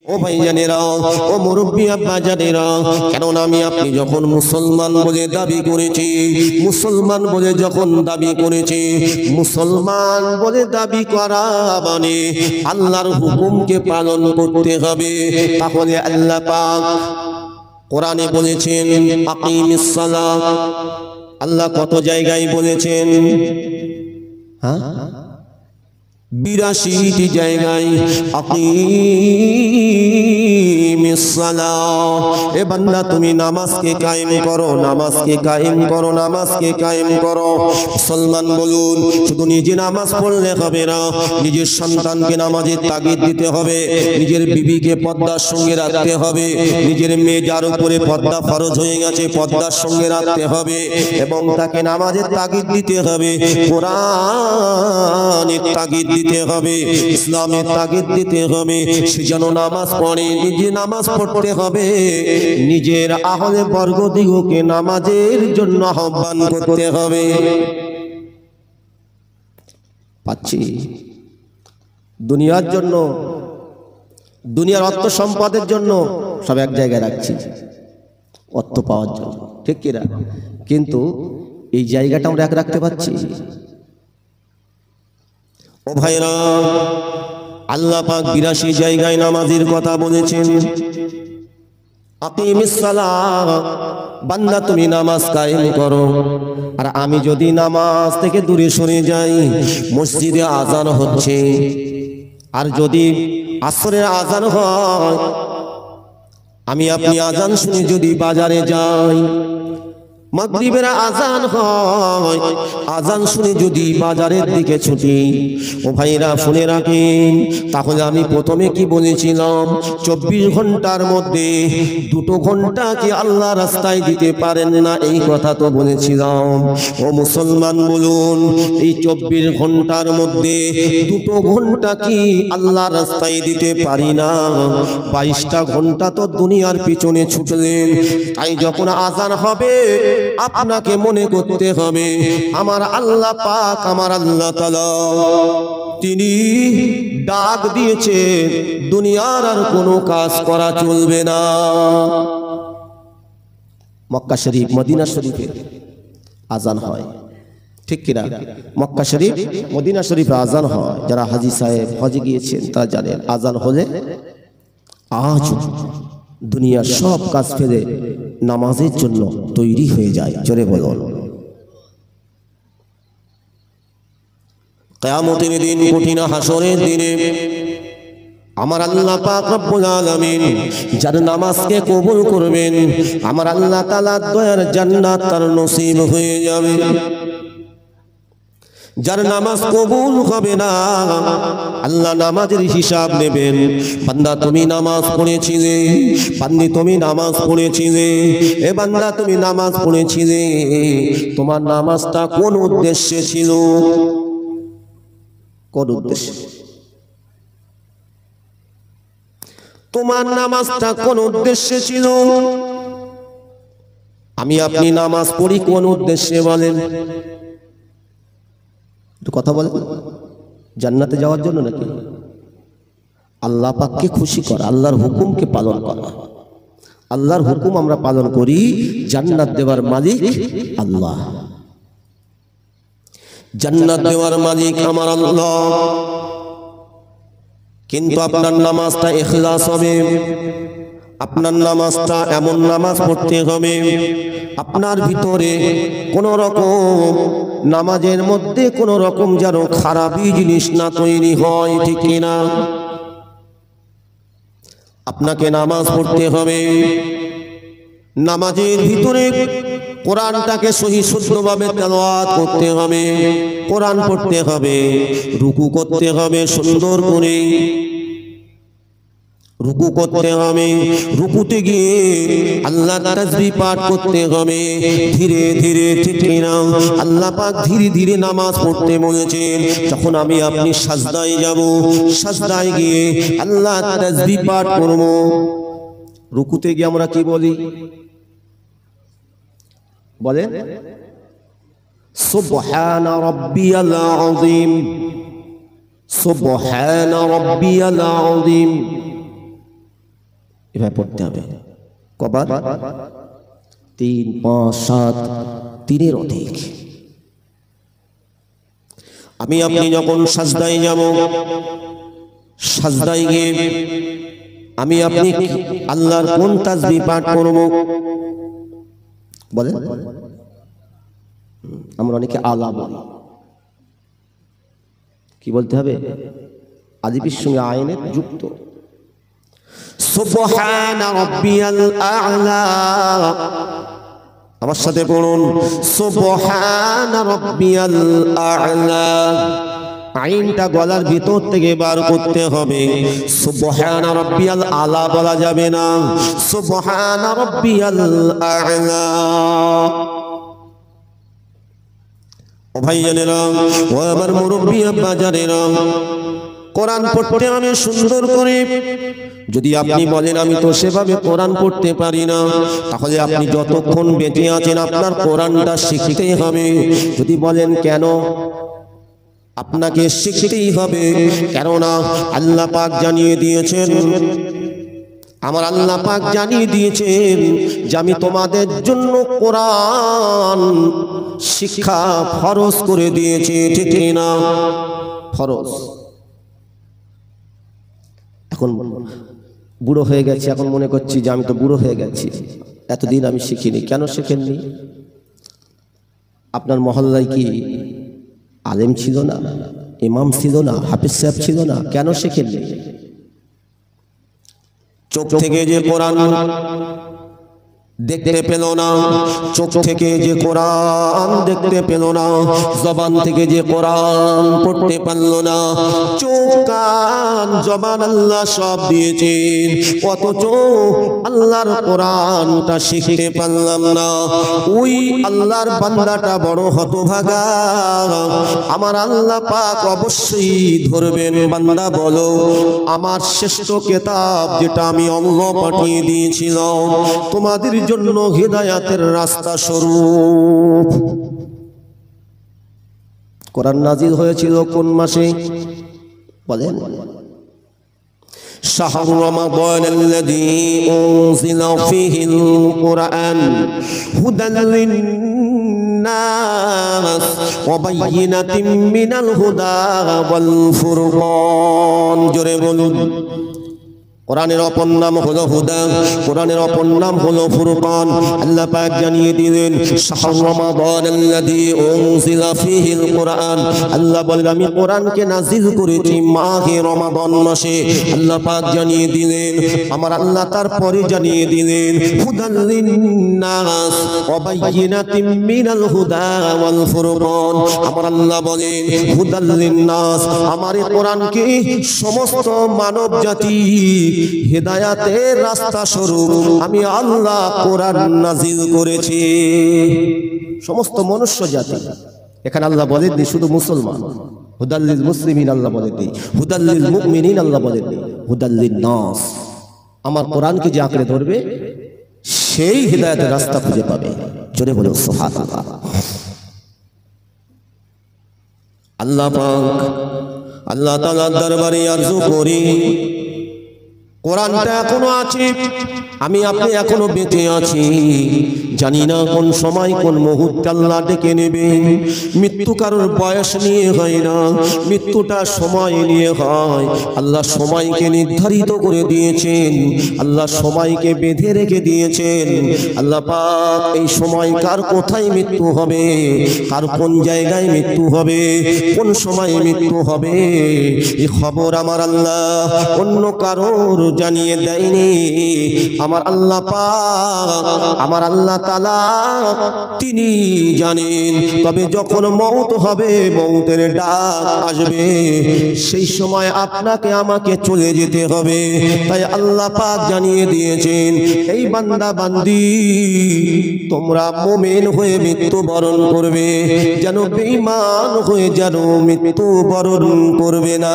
ও ভাইজানেরা, ও মুরব্বী আব্বা জানেরা, কারণ আমি আপনি যখন মুসলমান বলে দাবি করেছি, মুসলমান বলে যখন দাবি করেছি, মুসলমান বলে দাবি করা মানে আল্লাহর হুকুমকে পালন করতে হবে। তাহলে আল্লাহ পাক কোরআনে বলেছেন আকিমিস সালাত। আল্লাহ কত জায়গায় বলেছেন? 82টি জায়গায় আকিমিস সালাত। এ বান্দা তুমি নামাজকে কায়েম করো, নামাজকে কায়েম করো, নামাজকে কায়েম করো। মুসলমান বলুন, শুধু নিজে নামাজ পড়লে হবে না, নিজের সন্তানকে নামাজের তাগিদ দিতে হবে, নিজের বিবিকে পর্দার সঙ্গে রাখতে হবে, নিজের মেয়ে যার উপরে পর্দা ফরজ হয়ে গেছে পর্দার সঙ্গে রাখতে হবে এবং তাকে নামাজের তাগিদ দিতে হবে, কোরআনের তাগিদ দিতে হবে, ইসলামের তাগিদ দিতে হবে। সে যেন নামাজ পড়ে, নিজে নামাজ পড়তে হবে, নিজের আহলে বর্গদিগকে নামাজের জন্য আহ্বান করতে হবে। পাচ্ছি দুনিয়ার জন্য, দুনিয়ার অর্থ সম্পদের জন্য সব এক জায়গায় রাখছি, অর্থ পাওয়ার জন্য, ঠিক কিনা? কিন্তু এই জায়গাটা আমরা এক রাখতে পারছি? ও ভাইরা, আল্লাহ পাক 82 জায়গায় নামাজের কথা বলেছেন। আকিমিস সালাত, বান্দা তুমি নামাজ কায়েম করো। আর আমি যদি নামাজ থেকে দূরে সরে যাই, মসজিদে আজান হচ্ছে, আর যদি আসরের আজান হয়, আমি আপনি আজান শুনে যদি বাজারে যাই, মাগরিবের আজান হয়, আজান শুনে যদি বাজারের দিকে ছুটি, ও ভাইরা শুনে রাখেন, তাহলে আমি প্রথমে কি বলেছিলাম? 24 ঘন্টার মধ্যে 2 ঘন্টা কি আল্লাহ রাস্তায় দিতে পারেন না, এই কথা তো বলেছিলাম। ও মুসলমান বলুন, এই 24 ঘন্টার মধ্যে 2 ঘন্টা কি আল্লাহ রাস্তায় দিতে পারি না? 22টা ঘন্টা তো দুনিয়ার পিছনে ছুটলেন। তাই যখন আজান হবে, আপনাকে মনে করতে হবে আমার আল্লাহ পাক, আমার আল্লাহ তাআলা তিনি ডাক দিয়েছে, দুনিয়ার আর কোনো কাজ করা চলবে না। মক্কা শরীফ, মদিনা শরীফে আজান হয়, ঠিক কিনা? মক্কা শরীফ, মদিনা শরীফে আজান হয়। যারা হাজী সাহেব হজে গিয়েছেন তারা জানেন, আজান হলে আজ দুনিয়ার সব কাজ ফেলে নামাজের জন্য তৈরি হয়ে যায়। জোরে বলুন। কিয়ামতের দিন, কঠিন হাসরের দিনে আমার আল্লাহ পাক রব্বুল আলামিন যার নামাজকে কবুল করবেন, আমার আল্লাহ তাআলা দয়ার জান্নাত তার নসিব হয়ে যাবে। যার নামাজ কবুল হবে না, আল্লাহ নামাজের হিসাব নেবেন। বান্দা তুমি নামাজ পড়েছিলে, বান্দি তুমি নামাজ পড়েছিলে, এ বান্দা তুমি নামাজ পড়েছিলে, তোমার নামাজটা কোন উদ্দেশ্যে ছিল? কোন উদ্দেশ্যে? তোমার নামাজটা কোন উদ্দেশ্যে ছিল? আমি আপনি নামাজ পড়ি কোন উদ্দেশ্যে বলেন? কথা বলেন। জান্নাতে যাওয়ার জন্য নাকি? আল্লাহ পাককে খুশি করা, আল্লাহর হুকুমকে পালন করা। আল্লাহর হুকুম আমরা পালন করি, জান্নাত দেওয়ার মালিক আল্লাহ। জান্নাত দেওয়ার মালিক আমার আল্লাহ। কিন্তু আপনার নামাজটা ইখলাস হবে, আপনার নামাজটা এমন নামাজ পড়তে হবে আপনার ভিতরে কোন রকম নামাজের মধ্যে কোন রকম যেন খারাপই জিনিস না তৈরি হয়, ঠিক কিনা? আপনাকে নামাজ পড়তে হবে, নামাজের ভিতরে কোরআনটাকে সহি শুদ্ধভাবে তেলাওয়াত করতে হবে, কোরআন পড়তে হবে, রুকু করতে হবে সুন্দর করে, রুকু করতে হবে, রুকুতে গিয়ে আল্লাহর তাসবিহ পাঠ করতে হবে ধীরে ধীরে, ঠিক কিনা? আল্লাহ পাক ধীরে ধীরে নামাজ পড়তে বলেছেন। যখন আমি আপনি সাজদায় যাব, সাজদায় গিয়ে আল্লাহর তাসবিহ পাঠ করব। রুকুতে গিয়ে আমরা কি বলি? বলেন সুবহানা রাব্বিয়াল আযীম, সুবহানা রাব্বিয়াল আযীম। এভাবে পড়তে হবে। কবার? 3, 5, 7, 3-এর অধিক। আমি আপনি যখন সাজদায় যাব, সাজদায় গিয়ে আমি আপনি আল্লাহর কোন তাসবিহ পাঠ করব বলেন? আমরা অনেকে আলা বলি, কি বলতে হবে? আলিফের সঙ্গে আইনের যুক্ত। সুবহানা রাব্বিয়াল আ'লা, আমার সাথে পড়ুন, সুবহানা রাব্বিয়াল আ'লা। আইনটা গলার ভিতর থেকে বার করতে হবে। সুবহানা রাব্বিয়াল আ'লা বলা যাবে না, সুবহানা রাব্বিয়াল আ'লা। ও ভাইজানেরা, ও আমার মুরব্বি আব্বাজানেরা, কোরআন পড়তে আমি সুন্দর করে, যদি আপনি বলেন আমি তো সেভাবে কোরআন পড়তে পারি না, তাহলে আপনি যতক্ষণ বেঁচে আছেন আপনার কোরআনটা শিখতেই হবে। যদি বলেন কেন, আপনাকে শিখতেই হবে, কেননা আল্লাহ পাক জানিয়ে দিয়েছেন, আমার আল্লাহ পাক জানিয়ে দিয়েছেন যে আমি তোমাদের জন্য কোরআন শিক্ষা ফরজ করে দিয়েছি, ঠিক না? ফরজ। এখন বুড়ো হয়ে গেছি, এখন মনে করছি যে আমি তো বুড়ো হয়ে গেছি, এতদিন আমি শিখিনি। কেন শেখেননি? আপনার মহল্লায় কি আলেম ছিল না, ইমাম ছিল না, হাফেজ সাহেব ছিল না? কেন শেখেননি? চোখ থেকে যে কোরআন দেখতে পেল না, চোখ থেকে যে কোরআন দেখতে পেল না, জবান থেকে যে কোরআন পড়তে পারল না, চোখ কান জবান আল্লাহ সব দিয়েছেন, অথচ আল্লাহর কোরআনটা শিখতে পারলাম না। ওই আল্লাহর বান্দাটা বড় হতভাগা। আমার আল্লাহ পাক অবশ্যই ধরবেন, বান্দা বলো আমার শ্রেষ্ঠ কিতাব যেটা আমি আল্লাহ পাঠিয়ে দিয়েছিলাম তোমাদের জন্য হিদায়াতের রাস্তা স্বরূপ। কোরআন নাজিল হয়েছিল কোন মাসে বলেন? শাহরু রমাদানাল্লাযী উনজিলা ফীহিল কুরআন হুদাল লিন্নাস ওয়া বায়িনাতিন মিনাল হুদা ওয়াল ফুরকান। জোরে বলুন। কোরআনের অপর নাম হলো হুদা, কোরআনের অপর নাম হলো ফুরকান। আল্লাহ পাক জানিয়ে দিলেন শাহরু রমাদানাল্লাযী উনজিলা ফীহিল কুরআন। আল্লাহ বলেন আমি কোরআনকে নাজিল করেছি মাহে রমাদান মাসে। আল্লাহ পাক জানিয়ে দিলেন, আমার আল্লাহ তারপরে জানিয়ে দিলেন হুদাল লিন্নাস ওয়া বায়িনাতিন মিনাল হুদা ওয়াল ফুরকান। আমার আল্লাহ বলেন হুদাল লিন্নাস, আমার এই কোরআনকে সমস্ত মানব জাতি হিদায়াতের রাস্তা স্বরূপ আমি আল্লাহ কোরআন নাজিল করেছি সমস্ত মনুষ্য জাতি। এখানে আল্লাহ বলেননি শুধু মুসলমান, হুদাল্লিল মুসলিমিন আল্লাহ বলেননি, হুদাল্লিল মুমিনিন আল্লাহ বলেননি, হুদাল্লিন নাস। আমার কোরআনকে যে আঁকড়ে ধরবে সেই হিদায়াতের রাস্তা খুঁজে পাবে। জোরে বলুন সুবহানাল্লাহ। আল্লাহ পাক আল্লাহ তাআলার দরবারে আরজু করি কোরআনটা এখনো আছে, আমি আপনি এখনো বেঁচে আছি, জানি না কোন সময় কোন মুহূর্তে আল্লাহ ডেকে নেবেন। মৃত্যু কারোর বয়স নিয়ে হয় না, মৃত্যুটা সময় নিয়ে হয়। আল্লাহ সময়কে নির্ধারিত করে দিয়েছেন, আল্লাহ সময়কে বেঁধে রেখে দিয়েছেন। আল্লাহ পাক এই সময় কার কোথায় মৃত্যু হবে, কার কোন জায়গায় মৃত্যু হবে, কোন সময় মৃত্যু হবে, এই খবর আমার আল্লাহ অন্য কারোর জানিয়ে দেয়নি। আমার আল্লাহ পাক, আমার আল্লাহ তাআলা তিনি জানেন। তবে যখন মওত হবে, মওতের ডাক আসবে, সেই সময় আপনাকে আমাকে চলে যেতে হবে। তাই আল্লাহ পাক জানিয়ে দিয়েছেন এই বান্দা বান্দি তোমরা মুমিন হয়ে মৃত্যুবরণ করবে, যেন বেঈমান হয়ে যেন মৃত্যুবরণ করবে না।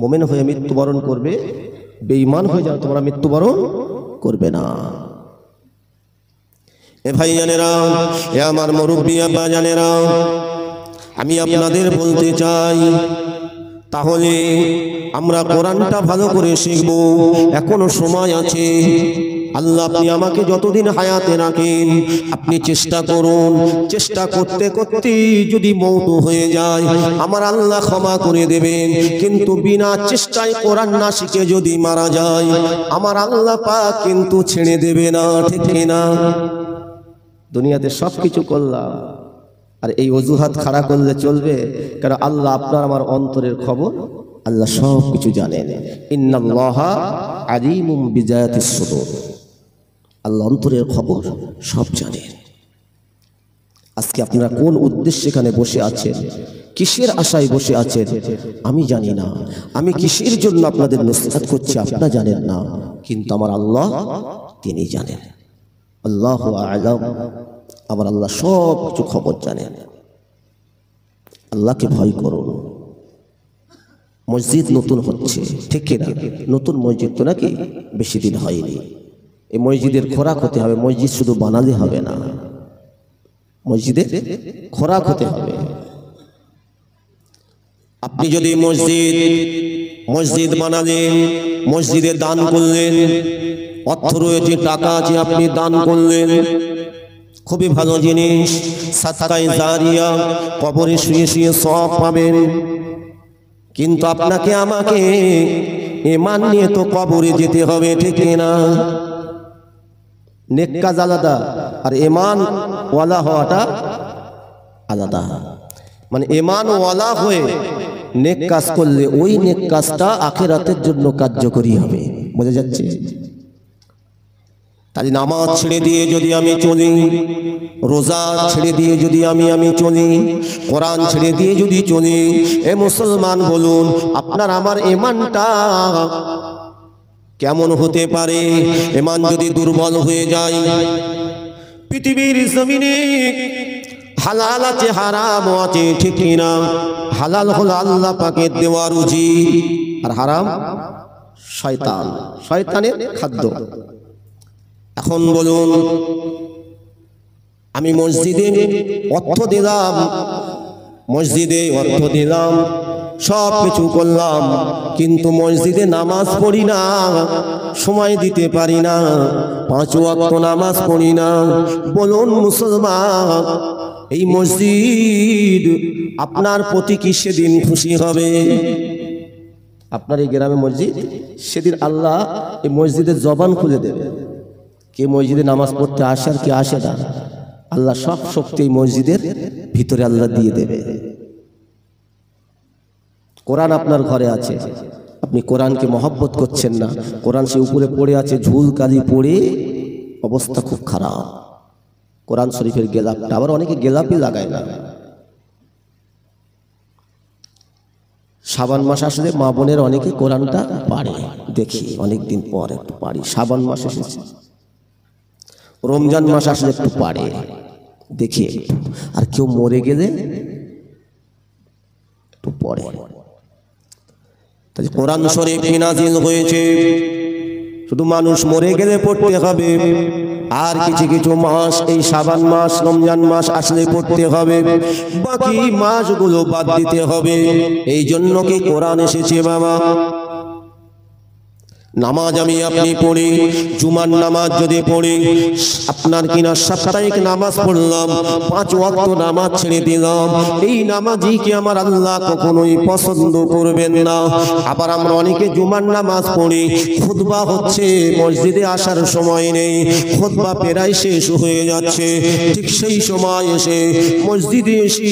মুমিন হয়ে মৃত্যুবরণ করবে, বেঈমান হয়ে যাও তোমরা মৃত্যুবরণ করবে না। এ ভাইজানেরা, এ আমার মুরব্বি আব্বা জানেরা, আমি আপনাদের বলতে চাই তাহলে আমরা কোরআনটা ভালো করে শিখব। এখনো সময় আছে। আল্লাহ আপনি আমাকে যতদিন হায়াতে রাখেন আপনি চেষ্টা করুন। চেষ্টা করতে করতে যদি মওত হয়ে যায় আমার আল্লাহ ক্ষমা করে দেবেন, কিন্তু বিনা চেষ্টায় কোরআন না শিখে যদি মারা যায় আমার আল্লাহ পাক কিন্তু ছেড়ে দেবে না, ঠিক না? দুনিয়াতে সব কিছু করলাম আর এই অজুহাত খাড়া করলে চলবে? কারণ আল্লাহ আপনার আমার অন্তরের খবর আল্লাহ সব কিছু জানেন। ইন্নাল্লাহা আলিমুম বিযাতিস সুদূর। আল্লাহ অন্তরের খবর সব জানেন। আজকে আপনারা কোন উদ্দেশ্যে এখানে বসে আছেন, কিসের আশায় বসে আছেন আমি জানি না। আমি কিসের জন্য আপনাদের নসিহত করছি আপনারা জানেন না, কিন্তু আমার আল্লাহ তিনি জানেন। আল্লাহু আ'লাম। আমার আল্লাহ সব কিছু খবর জানেন। আল্লাহকে ভয় করুন। মসজিদ নতুন হচ্ছে, ঠিক কিনা? নতুন মসজিদ তো নাকি বেশি দিন হয়নি। এই মসজিদের খোরাক হতে হবে। মসজিদ শুধু বানালে হবে না, মসজিদে খোরাক হতে হবে। আপনি যদি মসজিদ বানালেন, মসজিদে দান করলেন, অর্থ রয়েছে, টাকা আছে, আপনি দান করলেন, খুবই ভালো জিনিস। সাদকায়ে জারিয়া, কবরে শুয়ে শুয়ে সওয়াব পাবেন। কিন্তু আপনাকে আমাকে ঈমান নিয়ে তো কবরে যেতে হবে, ঠিক না? নেক কাজ আলাদা আর ঈমান ওয়ালা হওয়াটা আলাদা। মানে ঈমান ওয়ালা হয়ে নেক কাজ করলে ওই নেক কাজটা আখিরাতের জন্য কার্যকরী হবে। বোঝা যাচ্ছে? তাই নামাজ ছেড়ে দিয়ে যদি আমি চলি, রোজা ছেড়ে দিয়ে যদি আমি চলি, কোরআন ছেড়ে দিয়ে যদি চলি, এ মুসলমান বলুন আপনার আমার ঈমানটা কেমন হতে পারে? ঈমান যদি দুর্বল হয়ে যায়, পৃথিবীর জমিনে হালাল আছে হারাম আছে, ঠিক না? হালাল হলো আল্লাহ পাকের দেওয়া রুজি, আর হারাম শয়তানের খাদ্য। এখন বলুন আমি মসজিদে অর্থ দিলাম, সব কিছু করলাম, কিন্তু মসজিদে নামাজ পড়ি না, সময় দিতে পারি না, 5 ওয়াক্ত নামাজ পড়ি না। বলুন মুসলমান, এই মসজিদ আপনার প্রতি কি সেদিন খুশি হবে? আপনার এই গ্রামে মসজিদ, সেদিন আল্লাহ এই মসজিদের জবান খুলে দেবে। কে মসজিদে নামাজ পড়তে আসে আর কে আসে না, আল্লাহ সব শক্তি এই মসজিদের ভিতরে আল্লাহ দিয়ে দেবে। কোরআন আপনার ঘরে আছে, আপনি কোরআনকে মহব্বত করছেন না, কোরআন সে উপরে পড়ে আছে, ঝুল কালি পড়ে অবস্থা খুব খারাপ। কোরআন শরীফের গেলাপটা, আবার অনেকে গেলাপই লাগায় না। শাবান মাস আসলে মা বোনের অনেকে কোরআনটা পারে, দেখি অনেকদিন পর একটু পারি। শাবান মাস এসেছে, রমজান মাস আসলে একটু পারে, দেখি। আর কেউ মরে গেলে একটু পড়ে। তাই কোরআন শরীফ নাযিল হয়েছে, শুধু মানুষ মরে গেলে পড়তে হবে, আর কিছু কিছু মাস, এই শাবান মাস রমজান মাস আসলে পড়তে হবে, বাকি মাসগুলো বাদ দিতে হবে। এই জন্য কি কোরআন এসেছে বাবা। নামাজ আমি আপনি পড়ি, জুমার নামাজ যদি পড়ি, আপনার কিনা সাপ্তাহিক নামাজ পড়লাম, 5 ওয়াক্ত নামাজ ছেড়ে দিলাম, এই নামাজই কি আমার আল্লাহ কখনোই পছন্দ করবেন না। আবার আমরা অনেকে জুমার নামাজ পড়ি, খুতবা হচ্ছে, মসজিদে আসার সময় নেই, খুতবা প্রায় শেষ হয়ে যাচ্ছে, ঠিক সেই সময় এসে মসজিদে এসে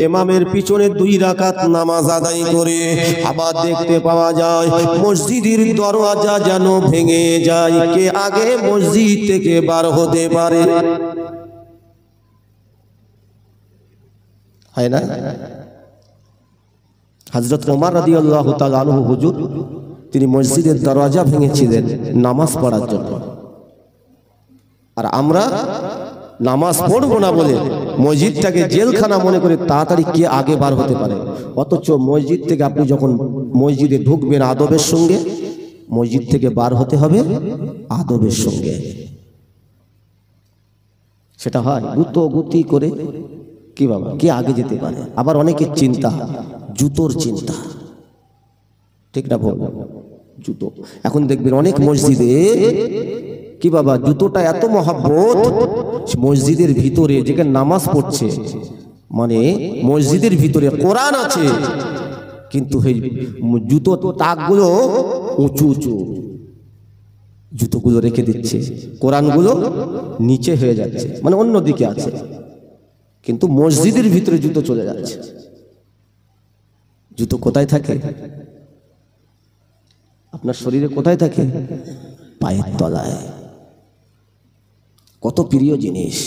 ইমামের পিছনে 2 রাকাত নামাজ আদায় করে আবার দেখতে পাওয়া যায় মসজিদের দরজা যেন ভেঙে যায়। কে আগে মসজিদ থেকে বার হতে পারে? হয় না? হযরত ওমর রাদিয়াল্লাহু তাআলা আনহু হুজুর, তিনি মসজিদের দরজা ভেঙেছিলেন নামাজ পড়ার জন্য। আর আমরা নামাজ পড়বো না বলে মসজিদটাকে জেলখানা মনে করে তাড়াতাড়ি কে আগে বার হতে পারে। অথচ মসজিদ থেকে আপনি যখন মসজিদে ঢুকবেন আদবের সঙ্গে, মসজিদ থেকে বার হতে হবে আদবের সঙ্গে। সেটা হয় গুতি করে কি বাবা কে আগে যেতে পারে। আবার অনেকের চিন্তা, জুতোর চিন্তা, ঠিক না বল? জুতো এখন দেখবেন অনেক মসজিদে কি বাবা জুতোটা এত মহব্বত, মসজিদের ভিতরে যেখানে নামাজ পড়ছে, মানে মসজিদের ভিতরে কোরআন আছে কিন্তু এই জুতো তাকগুলো উঁচু উঁচু, জুতোগুলো রেখে দিচ্ছে, কোরআনগুলো নিচে হয়ে যাচ্ছে, মানে অন্যদিকে আছে, কিন্তু মসজিদের ভিতরে জুতো চলে যাচ্ছে। জুতো কোথায় থাকে? আপনার শরীরে কোথায় থাকে? পায়ের তলায়। কত প্রিয় জিনিস।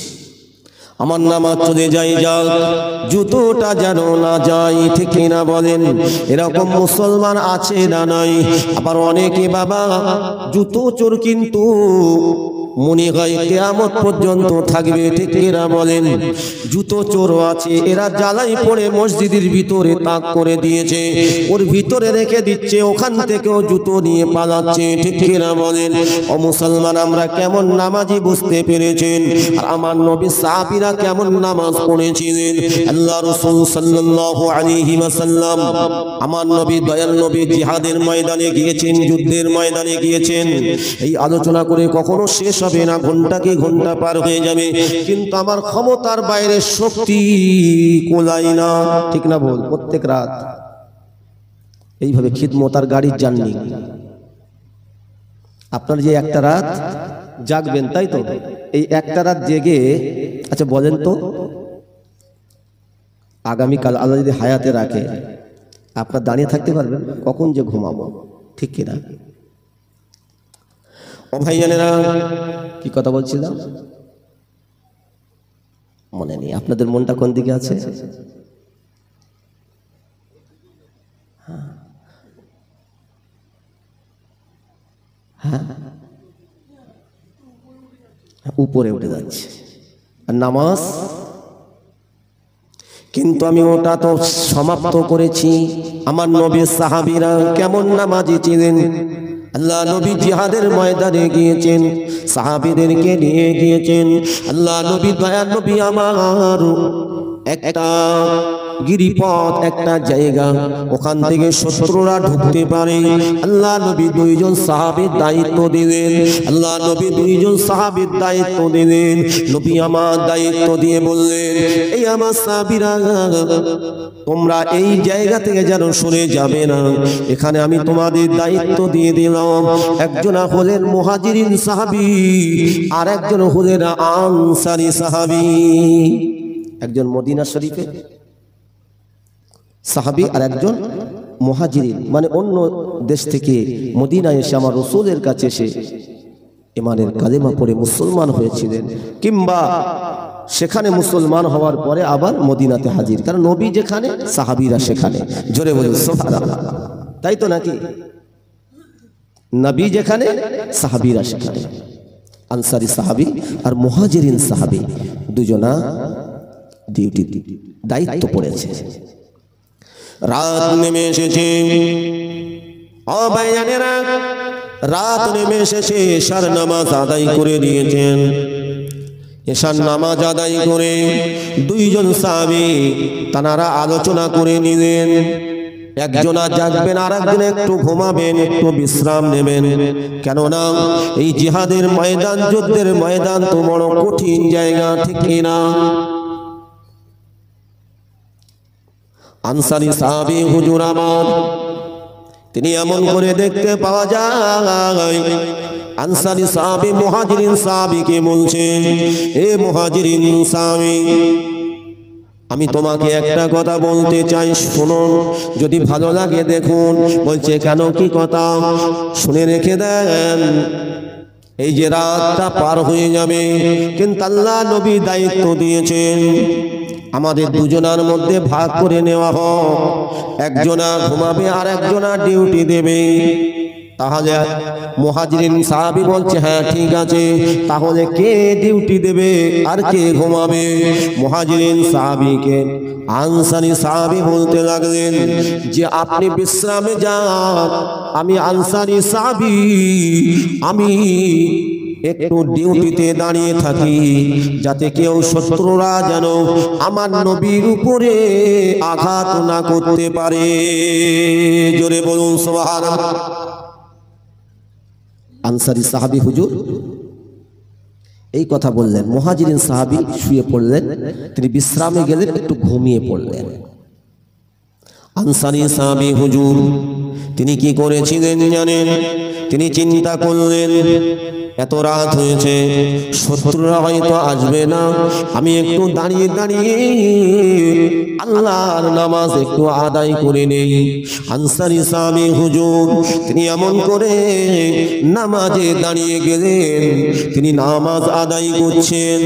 আমার নামাজ চলে যাই যাক, জুতোটা যেন না যায়, ঠিক না বলেন? এরকম মুসলমান আছে না নাই? আবার অনেকে বাবা জুতো চোর, কিন্তু মনে হয় কিয়ামত পর্যন্ত থাকবে, ঠিক না বলেন? জুতো চোর আছে, এরা জ্বালাই পড়ে মসজিদের ভিতরে তাক করে দিয়েছে, ওর ভিতরে রেখে দিচ্ছে, ওখান থেকেও জুতো নিয়ে পালাচ্ছে, ঠিক না বলেন? ও মুসলমান, আমরা কেমন নামাজি বুঝতে পেরেছেন? আর আমার নবী সাহাবীরা কেমন নামাজ পড়েছিলেন? আল্লাহ রাসূল সাল্লাল্লাহু আলাইহি ওয়াসাল্লাম, আমার নবী দয়াল নবী জিহাদের ময়দানে গিয়েছেন, যুদ্ধের ময়দানে গিয়েছেন। এই আলোচনা করে কখনো শেষ হবে না, ঘন্টা কি ঘন্টা পার হয়ে যাবে, কিন্তু আমার ক্ষমতার বাইরে শক্তি কোলাই না, ঠিক না বল? প্রত্যেক রাত এইভাবে খিদমত আর গাড়ির জার্নি। আপনার যে একটা রাত জাগবেন, তাই তো? এই একটা রাত জেগে, আচ্ছা বলেন তো, আগামীকাল আল্লাহ যদি হায়াতে রাখে, আপনার দাঁড়িয়ে থাকতে পারবেন? কখন যে ঘুমাবো, ঠিক কিনা? ও ভাইজানেরা, কি কথা বলছিলাম মনে নেই। আপনাদের মনটা কোন দিকে আছে? হ্যাঁ, উপরে উঠে যাচ্ছে। আর নামাজ, কিন্তু আমি ওটা তো সমাপ্ত করেছি। আমার নবী সাহাবীরা কেমন নামাজি ছিলেন? আল্লাহ নবী জিহাদের ময়দানে গিয়েছেন, সাহাবীদেরকে নিয়ে গিয়েছেন। আল্লাহ নবী দয়াল নবী আমার একটা গিরিপথ, একটা জায়গা, ওখান থেকে শত্রুরা ঢুকতে পারে। আল্লাহ নবী দুইজন সাহাবীর দায়িত্ব দিলেন, আল্লাহ নবী দুইজন সাহাবীর দায়িত্ব দিলেন। নবী আমার দায়িত্ব দিয়ে বললেন, এই আমার সাহাবীরা, তোমরা এই জায়গা থেকে যেন সরে যাবে না, এখানে আমি তোমাদের দায়িত্ব দিয়ে দিলাম। একজনা হলেন মুহাজিরিন সাহাবী, আর একজন হলেন আনসারী সাহাবী। একজন মদিনা শরীফে সাহাবী আর একজন মুহাজিরিন, মানে অন্য দেশ থেকে মদিনায় এসে আমার রাসূলের কাছে এসে ইমানের কালেমা পড়ে মুসলমান হয়েছিলেন, কিংবা সেখানে মুসলমান হওয়ার পরে আবার মদিনাতে হাজির। কারণ নবী যেখানে সাহাবীরা সেখানে। জোরে বলুন সুবহানাল্লাহ। তাই তো নাকি? নবী যেখানে সাহাবীরা সেখানে। আনসারী সাহাবী আর মুহাজিরিন সাহাবী দুজনা ডিউটি দায়িত্ব পড়েছে। রাত নেমে এসেছে, ও ভাইয়ানেরা, রাত নেমে এসেছে। এশার নামাজ আদায় করে দিয়েছেন। এশার নামাজ আদায় করে দুইজন সাহাবী তারা আলোচনা করে নিলেন। একজনা জাগবেন, আর একজন একটু ঘুমাবেন, একটু বিশ্রাম নেবেন। কেননা এই জিহাদের ময়দান, যুদ্ধের ময়দান তো বড় কঠিন জায়গা, ঠিক কিনা? আনসারী সাহাবী হুজুর আমার, তিনি এমন করে দেখতে পাওয়া যায়, আনসারী সাহাবী মুহাজিরিন সাহাবীকে বলছেন, এ মুহাজিরিন সাহাবী, আমি তোমাকে একটা কথা বলতে চাই, শুনুন, যদি ভালো লাগে দেখুন। বলছে, কেন, কি কথা? শুনে রেখে দেন। এই যে রাতটা পার হয়ে যাবে, কিন্তু আল্লাহ নবী দায়িত্ব দিয়েছেন আমাদের দুজনার মধ্যে ভাগ করে নেওয়া হোক। একজনা ঘুমাবে আর একজনা ডিউটি দেবে। তাহলে মুহাজিরিন সাহাবী বলছে, হ্যাঁ ঠিক আছে, তাহলে কে ডিউটি দেবে আর কে ঘুমাবে? মুহাজিরিন সাহাবীকে আনসারী সাহাবী বলতে লাগলেন যে, আপনি বিশ্রামে যান, আমি আনসারী সাহাবী, আমি একটু ডিউটিতে দাঁড়িয়ে থাকি, যাতে কেউ শত্রুরা যেন আমার নবীর উপরে আঘাত না করতে পারে। জোরে বলুন সুবহানাল্লাহ। আনসারী সাহাবী হুজুর এই কথা বললেন। মুহাজিরিন সাহাবী শুয়ে পড়লেন, তিনি বিশ্রামে গেলেন, একটু ঘুমিয়ে পড়লেন। আনসারী সাহাবী হুজুর তিনি কি করেছিলেন জানেন? তিনি চিন্তা করলেন, এত রাত হয়েছে, শত্রুরা হয়তো আসবে না, আমি একটু দাঁড়িয়ে দাঁড়িয়ে আল্লাহর নামাজ একটু আদায় করে নেই। আনসারী সাহাবী হুজুর তিনি এমন করে নামাজে দাঁড়িয়ে গেলেন। তিনি নামাজ আদায় করছেন,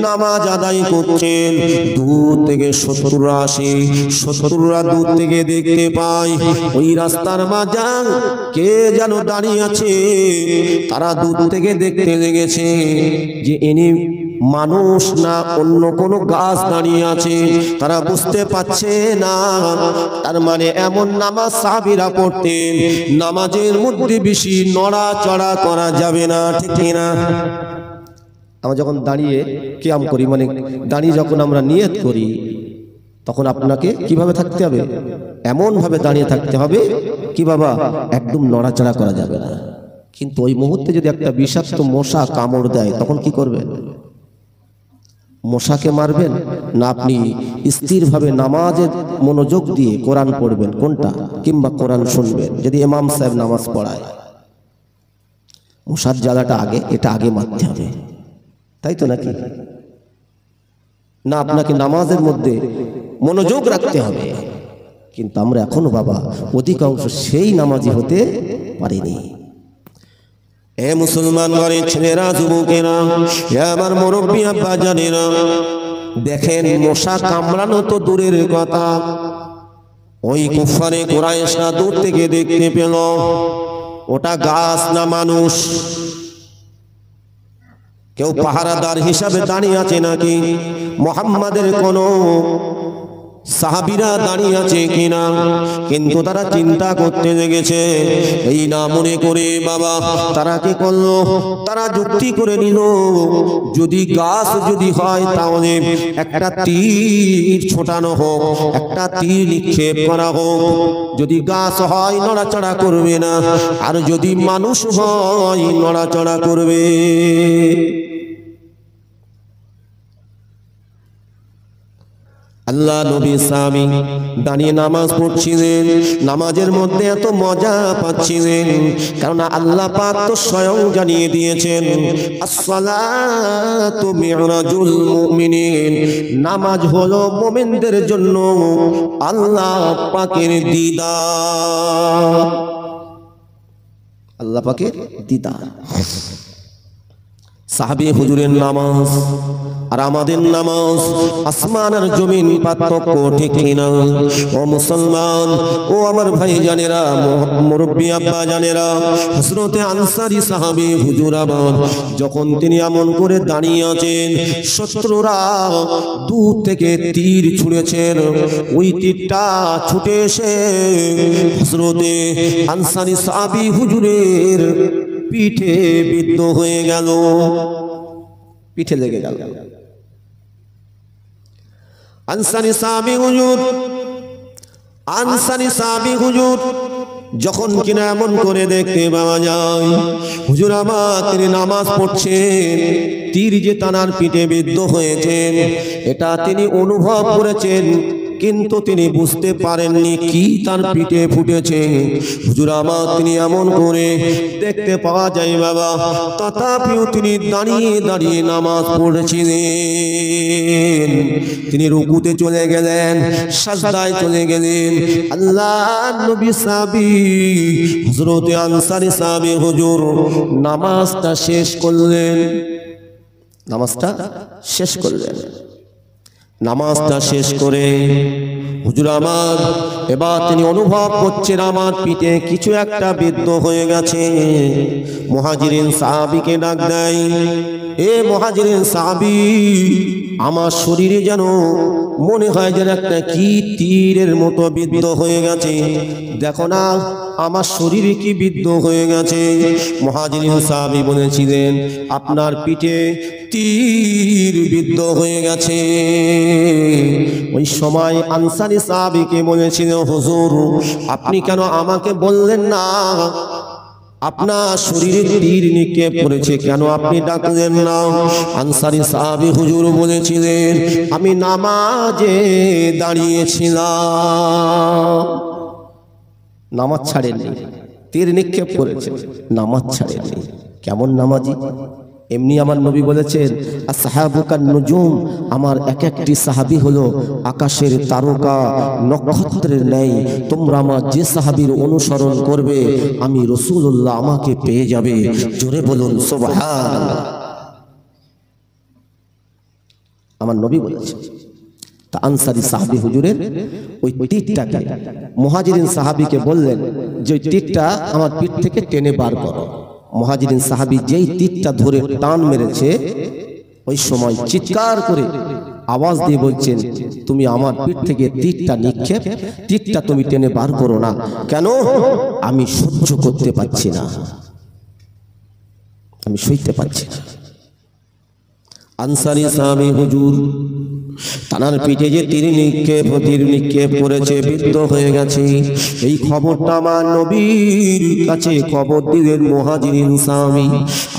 নামাজ আদায় করছেন, দূর থেকে শত্রুরা আসে। শত্রুরা দূর থেকে দেখতে পায় ওই রাস্তার মাঝে কে যেন দাঁড়িয়ে আছে। তারা দূর থেকে দেখতে লেগেছে যে ইনি মানুষ না অন্য কোনো গাছ দাঁড়িয়ে আছে, তারা বুঝতে পারছে না। তার মানে এমন নামাজ সাহাবীরা পড়তেন, নামাজের মধ্যে বেশি নড়াচড়া করা যাবে না, ঠিক না? আমরা যখন দাঁড়িয়ে কিয়াম করি, মানে দাঁড়িয়ে যখন আমরা নিয়ত করি, তখন আপনাকে কিভাবে থাকতে হবে? এমন ভাবে দাঁড়িয়ে থাকতে হবে কি বাবা, একদম নড়াচড়া করা যাবে না। কিন্তু ওই মুহূর্তে যদি একটা বিষাক্ত মশা কামড় দেয়, তখন কি করবেন? মশাকে মারবেন না আপনি স্থিরভাবে নামাজের মনোযোগ দিয়ে কোরআন পড়বেন? কোনটা? কিংবা কোরআন শুনবেন যদি ইমাম সাহেব নামাজ পড়ায়? মশার জ্বালাটা আগে, এটা আগে মারতে হবে, তাই তো নাকি? না আপনাকে নামাজের মধ্যে মনোযোগ রাখতে হবে? কিন্তু আমরা এখনো বাবা অধিকাংশ সেই নামাজি হতে পারিনি। এ মুসলমান ঘরের ছেলেরা, যুবকেরা, আমার মুরব্বী আব্বা জানেরা, দেখেন মশা কামড়ানো তো দূরের কথা, ওই কুফারে কুরাইশরা দূর থেকে দেখতে পেল ওটা গাছ না মানুষ। কেউ পাহারাদার হিসাবে দাঁড়িয়ে আছে নাকি? মুহাম্মাদের কোনো সাহাবীরা দাঁড়িয়ে আছে কিনা? কিন্তু তারা চিন্তা করতে লেগেছে। এই না মনে করে বাবা তারা কি করলো? তারা যুক্তি করে নিল, যদি গাছ যদি হয় তাহলে একটা তীর ছোটানো হোক, একটা তীর নিক্ষেপ করা হোক। যদি গাছ হয় নড়াচড়া করবে না, আর যদি মানুষ হয় নড়াচড়া করবে। আল্লাহ নবী সাহাবী দাঁড়িয়ে নামাজ পড়ছিলেন, নামাজের মধ্যে এত মজা পাচ্ছিলেন, কারণ আল্লাহ পাক তো স্বয়ং জানিয়ে দিয়েছেন, আসসালাতু মিরাজুল মুমিনিন, নামাজ হলো মুমিনদের জন্য আল্লাহ পাকের দিদার। আল্লাহ পাকের দিদার। সাহাবী হুজুরের নামাজ আর আমাদের নামাজ আসমান আর জমিন পার্থক্য, ঠিক কিনা? ও মুসলমান, ও আমার ভাই জানেরা, মুরব্বী আব্বা জানেরা, হযরতে আনসারী সাহাবী হুজুর আবার যখন তিনি এমন করে দাঁড়িয়ে আছেন, শত্রুরা দূর থেকে তীর ছুঁড়েছেন, ওই তীরটা ছুটে এসে হযরতে আনসারী সাহাবী হুজুরের পিঠে বিদ্ধ হয়ে গেল, পিঠে লেগে গেল। আনসারী সাহাবী হুজুর যখন কিনা এমন করে দেখতে পাওয়া যায় হুজুর আমার তিনি নামাজ পড়ছেন, তীর যে তানার পিঠে বিদ্ধ হয়েছেন এটা তিনি অনুভব করেছেন, কিন্তু তিনি বুঝতে পারেননি কি তার পিঠে ফুটেছে। হুজুর আমার তিনি এমন করে দেখতে পাওয়া যায় বাবা, তথাপিও তিনি দাঁড়িয়ে দাঁড়িয়ে নামাজ পড়ছিলেন। তিনি রুকুতে চলে গেলেন, সাজদায় চলে গেলেন। আল্লাহর নবী সাহাবী হযরতে আনসারী সাহাবী হুজুর নামাজটা শেষ করলেন, নামাজটা শেষ করে হুজুর আমার এবার তিনি অনুভব করছেন আমার পিঠে কিছু একটা বিদ্ধ হয়ে গেছে। মুহাজিরিন সাহাবীকে ডাক দেয়, এ মুহাজিরিন সাহাবী, আমার শরীরে যেন মনে হয় যেন একটা কি তীরের মতো বিদ্ধ হয়ে গেছে। দেখো না আমার শরীরে কি বিদ্ধ হয়ে গেছে। মুহাজিরিন সাহাবী বলেছিলেন আপনার পিঠে তীর বিদ্ধ হয়ে গেছে। ওই সময় আনসারী সাহাবীকে বলেছিলেন হুজুর আপনি কেন আমাকে বললেন না আপনার শরীরে তীর নিক্ষেপ করেছে, কেন আপনি ডাকলেন না? আনসারী সাহাবী হুজুর বলেছিলেন আমি নামাজে দাঁড়িয়েছিলাম। নামাজ ছাড়েননি, তীর নিক্ষেপ করেছে, নামাজ ছাড়েননি। কেমন নামাজি? এমনি আমার নবী বলেছেন আসহাবুকান নুজুম, আমার এক একটি সাহাবী হলো আকাশের তারকা নক্ষত্রের ন্যায়। তোমরা আমার যে সাহাবীর অনুসরণ করবে আমি রাসূলুল্লাহ আমাকে পেয়ে যাবে। জোরে বলুন সুবহানাল্লাহ। আমার নবী বলেছেন। তা আনসারী সাহাবী হুজুরের ওই তীরটাকে মুহাজিরিন সাহাবীকে বললেন যে ওই তীরটা আমার পিঠ থেকে টেনে বার করো। মুহাজিরিন সাহাবী যেই তীরটা ধরে টান মেরেছে ওই সময় চিৎকার করে আওয়াজ দিয়ে বলছেন তুমি আমার পিঠ থেকে তীরটা নিক্ষেপ, তীরটা তুমি টেনে বার করো না। কেন? আমি সহ্য করতে পারছি না, আমি সইতে পারছি না। আনসারী সাহাবী হুজুর তানার পিঠে যে তীর নিক্ষেপ করেছে বিদ্ধ হয়ে গেছে, এই খবরটা আমার নবীর কাছে খবর দিলেন মুহাজিরিন সাহাবী।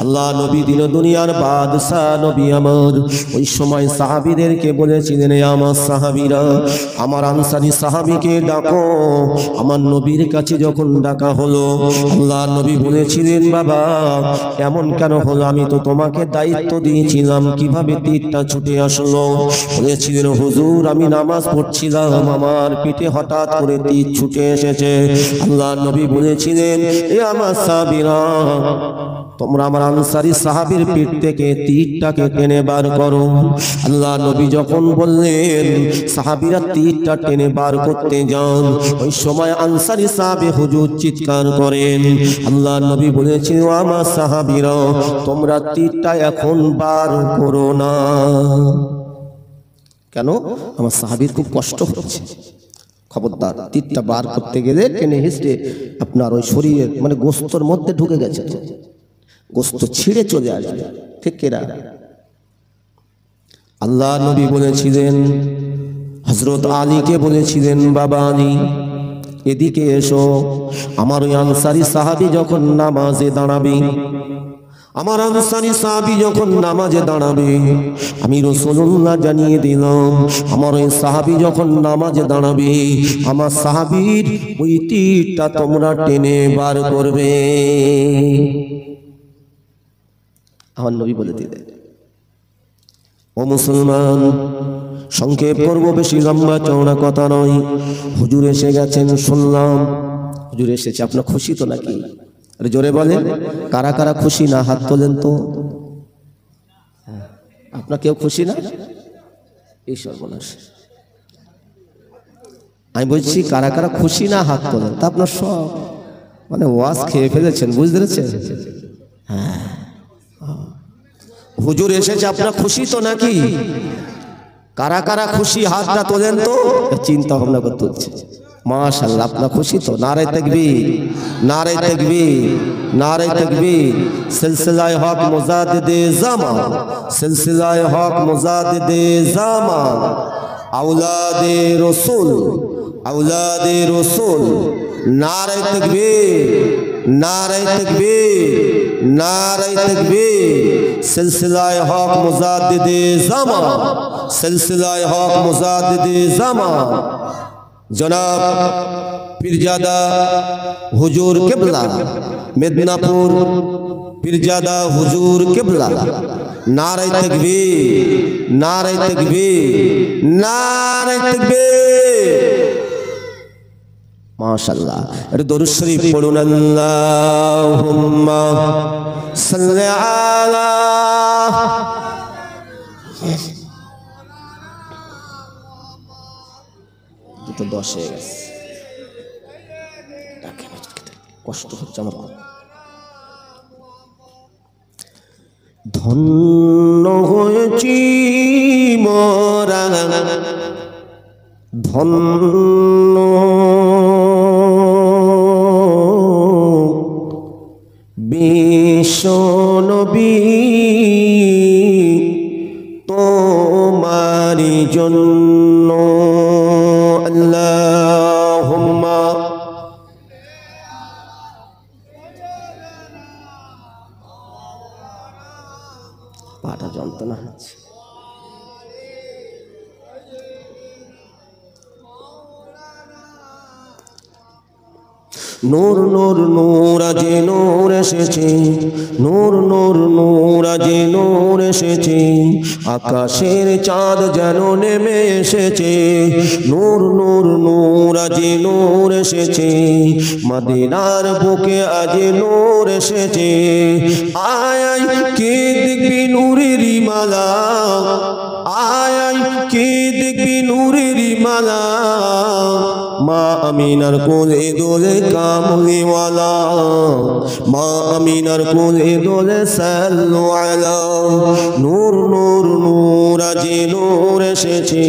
আল্লাহ নবী দিন দুনিয়ার বাদশাহ নবী আমার। ওই সময় সাহাবীদেরকে বলেছিলেন আমার সাহাবীরা আমার আনসারী সাহাবীকে ডাকো। আমার নবীর কাছে যখন ডাকা হলো আল্লাহ নবী বলেছিলেন বাবা এমন কেন হলো, আমি তো তোমাকে দায়িত্ব দিয়েছিলাম কিভাবে তীরটা ছুটে আসলো। বলেছিলেন হুজুর আমি নামাজ পড়ছিলাম আমার পিঠে হঠাৎ করে তীর ছুটে এসেছে। আল্লাহ নবী বলেছিলেন এ আমার সাহাবীরা তোমরা আমার আনসারী সাহাবীর পিঠ থেকে তীরটাকে টেনে বার করো। আল্লাহ নবী যখন বললেন সাহাবীরা তীরটা টেনে বার করতে যান, ওই সময় আনসারী সাহাবী হুজুর চিৎকার করেন। আল্লাহ নবী বলেছেন ও আমার সাহাবীরা তোমরা তীরটা এখন বার করো না। কেন? আমার সাহাবীর খুব কষ্ট হচ্ছে। খবরদার তীরটা বার করতে গেলে টেনে হিসড়ে আপনার ওই শরীরের মানে গোস্তর মধ্যে ঢুকে গেছে, গোস্ত ছিঁড়ে চলে আসবে। ঠিক কিনা? আল্লাহ নবী বলেছিলেন হযরত আলীকে বলেছিলেন বাবা আলী এদিকে এসো। আমার ওই আনসারী সাহাবী যখন নামাজে দাঁড়াবে, আমার আনসারী সাহাবী যখন নামাজে দাঁড়াবে আমি রাসূলুল্লাহ জানিয়ে দিলাম আমার ওই সাহাবী যখন নামাজে দাঁড়াবে আমার সাহাবীর ওই তীরটা তোমরা টেনে বার করবে। আমার নবী বলে দিলেন ও মুসলমান সংক্ষেপ করব, বেশি লম্বা চওড়া কথা নয়। হুজুর এসে গেছেন শুনলাম। হুজুর এসেছে, আপনার খুশি তো নাকি? আরে জোরে বলেন কারা কারা খুশি না? হাত তোলেন তো। আপনার কেউ খুশি না? এই সর্বনাশ। আমি বলছি কারা কারা খুশি না হাত তোলেন। তা আপনার সব মানে ওয়াজ খেয়ে ফেলেছেন, বুঝতে পেরেছেন? হ্যাঁ হুজুর এসেছে, আপনার খুশি তো নাকি? কারা কারা খুশি হাতটা তোলেন তো। চিন্তা ভাবনা করতে হচ্ছে। মাশাআল্লাহ আপনার খুশি তো? নারায়ে তাকবীর, নারায়ে তাকবীর, নারায়ে তাকবীর। সিলসিলায়ে হক মুজাদ্দিদে জামান, সিলসিলায়ে হক মুজাদ্দিদে জামান, আওলাদে রাসূল, আওলাদে রাসূল। নারায়ে তাকবীর, নারায়ে তাকবীর, নারায়ে তাকবীর। সিলসিলায়ে হক মুজাদ্দিদে জামান, সিলসিলায়ে হক মুজাদ্দিদে জামান জনাব পীরজাদা হুজুর কিবলা মেদিনীপুর, পীরজাদা হুজুর কিবলা। নারায়ে তাকবীর, নারায়ে তাকবীর, নারায়ে তাকবীর। মাশাআল্লাহ। এর দরুদ শরীফ পড়ুন। আল্লাহুম্মা সাল্লি আলা তো 10 হয়ে গেছে। কষ্ট হচ্ছে আমার। ধন্য হয়েছি মোরা ধন্য বিশ্ব নবী তোমারি জন্য আল্লাহুম্মা পাটা যন্ত্রণা হচ্ছে। নূর নূর নূর আজে নূর এসেছে, নূর নূর নূর আজে নূর এসেছে, আকাশের চাঁদ যেন নেমে এসেছে। নূর নূর নূর আজে নূর এসেছে, মদিনার বুকে আজে নূর এসেছে। আয় আয় কে দেখবি নূরেরই মালা, আয় আয় কে দেখবি নূরেরই মালা, মা আমিনার কোলে দোলে কামলিওয়ালা, মা আমিনার কোলে দোলে সাল্লু আলা। নূর নূর নূর আজে নূর এসেছে,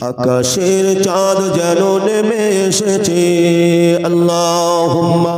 আকাশের চাঁদ যেন নেমে এসেছে। আল্লাহুম্মা